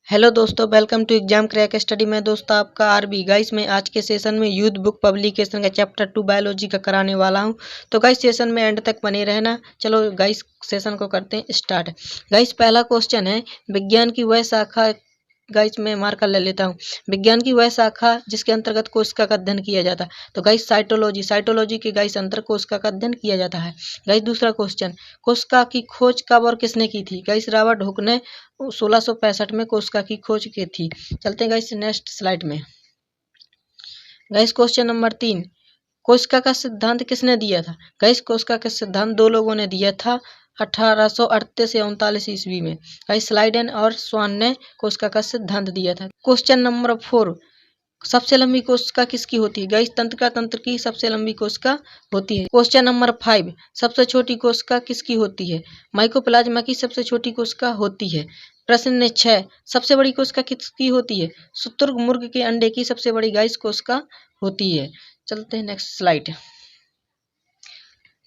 Hello दोस्तों, welcome to exam crack study में दोस्तों आपका आरबी। गाइस मैं आज के सेशन में यूथ बुक पब्लिकेशन का चैप्टर 2 बायोलॉजी का कराने वाला हूं। तो गाइस सेशन में एंड तक बने रहना। चलो गाइस सेशन को करते हैं स्टार्ट। गाइस पहला क्वेश्चन है, विज्ञान की वह शाखा, गाइस मैं मार्कर ले लेता हूँ। विज्ञान की वह शाखा जिसके अंतर्गत कोशिका का अध्ययन किया जाता है। तो गाइस साइटोलॉजी के गाइस अंतर कोशिका का अध्ययन किया जाता है। गाइस दूसरा क्वेश्चन, कोशिका की खोज कब और किसने की थी? गाइस रॉबर्ट हुक ने 1665 में कोशिका की खोज की थी। चलते हैं गाइस नेक्स्ट स्लाइड में। गाइस क्वेश्चन नंबर 3, कोशिका का सिद्धांत किसने दिया था? गाइस कोशिका का सिद्धांत दो लोगों ने दिया था 1838 या 39 ईस्वी में। गाइस स्लाइडेन और स्वान ने कोशिका का सिद्धांत दिया था। क्वेश्चन नंबर 4, सबसे लंबी कोशिका किसकी होती है? गाइस तंत्र की सबसे लंबी कोशिका होती है। क्वेश्चन नंबर 5, सबसे छोटी कोशिका किसकी होती है? माइकोप्लाज्मा की सबसे छोटी कोशिका होती है। प्रश्न 6, सबसे बड़ी कोशिका किसकी होती है? शुतुरमुर्ग के अंडे की सबसे बड़ी गाइस कोशिका होती है। चलते हैं नेक्स्ट स्लाइड।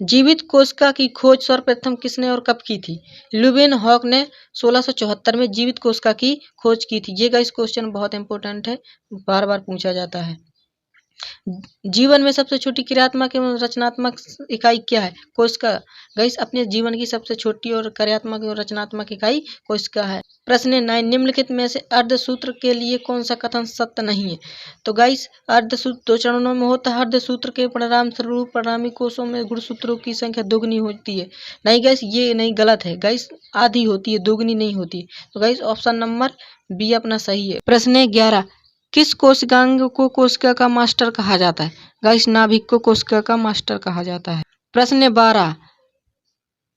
जीवित कोशिका की खोज सर्वप्रथम किसने और कब की थी? ल्यूवेन हॉक ने 1674 में जीवित कोशिका की खोज की थी। ये गाइस क्वेश्चन बहुत इंपॉर्टेंट है, बार बार पूछा जाता है। जीवन में सबसे छोटी क्रियात्मक एवं रचनात्मक इकाई क्या है? कोशिका। गाइस अपने जीवन की सबसे छोटी और क्रियात्मक एवं रचनात्मक इकाई कोशिका है। प्रश्न 9, निम्नलिखित में से अर्धसूत्र के लिए कौन सा कथन सत्य नहीं है? तो गाइस अर्धसूत्र 2 चरणों में होता है। अर्धसूत्र के परिणाम स्वरूप परिणामी कोषों में गुणसूत्रों की संख्या दुगनी होती है। नहीं गाइस, ये नहीं, गलत है गाइस, आधी होती है, दुगनी नहीं होती। तो गाइस ऑप्शन नंबर बी अपना सही है। प्रश्न 11, किस कोशिकांग को कोशिका का मास्टर कहा जाता है? गाइस नाभिक को कोशिका का मास्टर कहा जाता है। प्रश्न 12,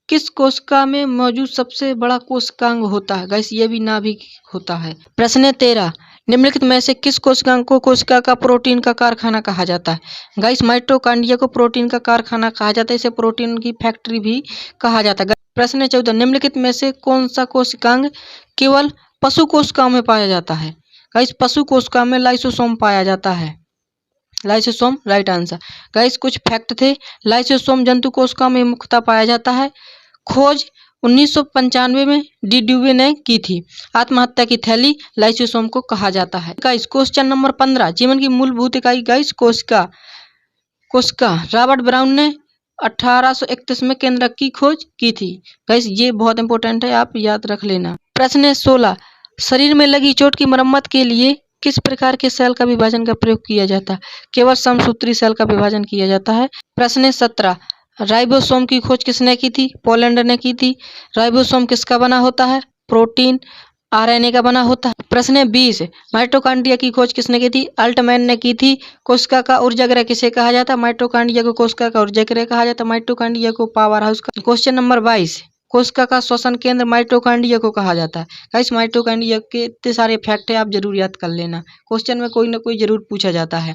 किस कोशिका में मौजूद सबसे बड़ा कोशिकांग होता है? गाइस ये भी नाभिक होता है। प्रश्न 13, निम्नलिखित में से किस कोशिकांग को कोशिका का प्रोटीन का कारखाना कहा जाता है? गाइस माइटोकॉन्ड्रिया को प्रोटीन का कारखाना कहा जाता है, इसे प्रोटीन की फैक्ट्री भी कहा जाता है। प्रश्न 14, निम्नलिखित में से कौन सा कोशिकांग केवल पशु कोशिकाओं में पाया जाता है? गाइस पशु कोशिका में लाइसोसोम पाया जाता है। Lysosome right answer. गाइस कुछ फैक्ट थे, लाइसोसोम जंतु कोशिका में मुख्यतः पाया जाता है। खोज 1995 में डी ड्यूवे ने की थी। आत्महत्या की थैली लाइसोसोम को कहा जाता है। गाइस क्वेश्चन नंबर 15, जीवन की मूलभूत इकाई गाइस कोशिका। रॉबर्ट ब्राउन ने 1831 में केंद्रक की खोज की थी। गाइस ये बहुत इंपॉर्टेंट है, आप याद रख लेना। प्रश्न 16, शरीर में लगी चोट की मरम्मत के लिए किस प्रकार के सेल का विभाजन का प्रयोग किया जाता है? केवल समसूत्री सेल का विभाजन किया जाता है। प्रश्न 17, राइबोसोम की खोज किसने की थी? पोलैंड ने की थी। राइबोसोम किसका बना होता है? प्रोटीन आरएनए का बना होता है। प्रश्न 20, माइटोकॉन्ड्रिया की खोज किसने की थी? अल्टमैन ने की थी। कोशिका का ऊर्जा गृह किसे कहा जाता है? माइटोकॉन्ड्रिया को कोशिका का ऊर्जा गृह कहा जाता है। माइटोकॉन्ड्रिया को पावर हाउस का। क्वेश्चन नंबर 22, कोशिका का श्वसन केंद्र माइटोकॉन्ड्रिया को कहा जाता है। गाइस माइटोकॉन्ड्रिया के इतने सारे फैक्ट है, आप जरूर याद कर लेना, क्वेश्चन में कोई ना कोई जरूर पूछा जाता है।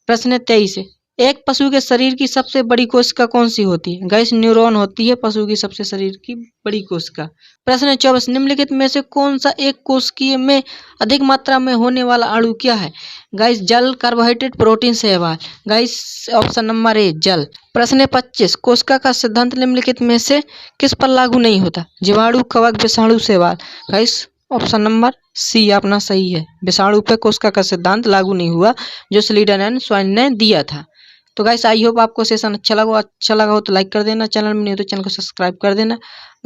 प्रश्न 23, एक पशु के शरीर की सबसे बड़ी कोशिका कौन सी होती है? गाइस न्यूरॉन होती है पशु की सबसे शरीर की बड़ी कोशिका। प्रश्न 24, निम्नलिखित में से कौन सा एक कोशिकीय में अधिक मात्रा में होने वाला अणु क्या है? गाइस जल, कार्बोहाइड्रेट, प्रोटीन, शैवाल। गाइस ऑप्शन नंबर ए जल। प्रश्न 25, कोशिका का सिद्धांत निम्नलिखित में से किस पर लागू नहीं होता? जीवाणु, कवक, विषाणु, शैवाल। गाइस ऑप्शन नंबर सी अपना सही है, विषाणु पे कोशिका का सिद्धांत लागू नहीं हुआ, जो स्लीडन एंड स्वाइन ने दिया था। तो गाइस आई होप आपको सेशन अच्छा लगा हो तो लाइक कर देना, चैनल में नहीं हो तो चैनल को सब्सक्राइब कर देना,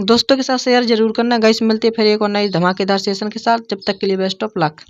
दोस्तों के साथ शेयर जरूर करना। गाइस मिलते हैं फिर एक और नई धमाकेदार सेशन के साथ, जब तक के लिए बेस्ट ऑफ लक।